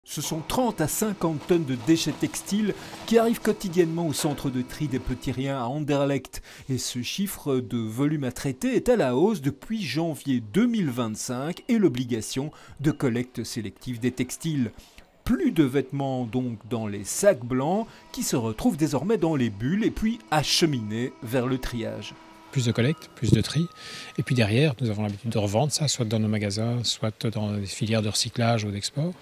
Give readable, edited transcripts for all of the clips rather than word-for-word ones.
Ce sont 30 à 50 tonnes de déchets textiles qui arrivent quotidiennement au centre de tri des Petits Riens à Anderlecht. Et ce chiffre de volume à traiter est à la hausse depuis janvier 2025 et l'obligation de collecte sélective des textiles. Plus de vêtements donc dans les sacs blancs qui se retrouvent désormais dans les bulles et puis acheminés vers le triage. Plus de collecte, plus de tri. Et puis derrière, nous avons l'habitude de revendre ça, soit dans nos magasins, soit dans des filières de recyclage ou d'export.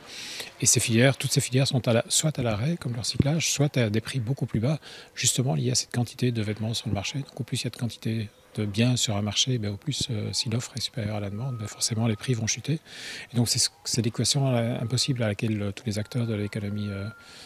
Et ces filières, toutes ces filières sont soit à l'arrêt, comme le recyclage, soit à des prix beaucoup plus bas, justement liés à cette quantité de vêtements sur le marché. Donc au plus il y a de quantité de biens sur un marché, au plus si l'offre est supérieure à la demande, forcément les prix vont chuter. Et donc c'est l'équation impossible à laquelle tous les acteurs de l'économie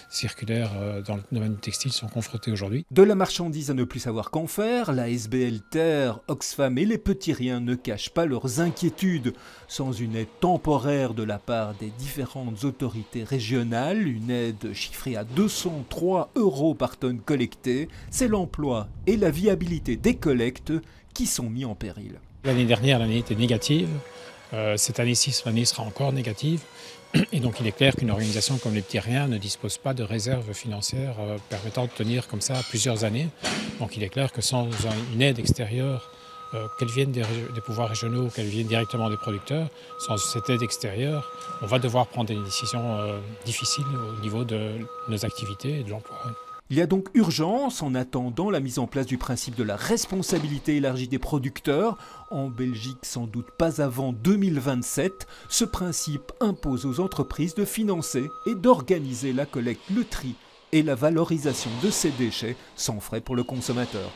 circulaire dans le domaine du textile sont confrontés aujourd'hui. De la marchandise à ne plus savoir qu'en faire, la SBL Terre, Oxfam et les Petits Riens ne cachent pas leurs inquiétudes. Sans une aide temporaire de la part des différentes autorités régionales, une aide chiffrée à 203 € par tonne collectée, c'est l'emploi et la viabilité des collectes qui sont mis en péril. L'année dernière, l'année était négative. Cette année-ci, l'année sera encore négative. Et donc il est clair qu'une organisation comme les Petits Riens ne dispose pas de réserves financières permettant de tenir comme ça plusieurs années. Donc il est clair que sans une aide extérieure, qu'elle vienne des pouvoirs régionaux, qu'elle vienne directement des producteurs, sans cette aide extérieure, on va devoir prendre des décisions difficiles au niveau de nos activités et de l'emploi. Il y a donc urgence en attendant la mise en place du principe de la responsabilité élargie des producteurs. En Belgique, sans doute pas avant 2027. Ce principe impose aux entreprises de financer et d'organiser la collecte, le tri et la valorisation de ces déchets sans frais pour le consommateur.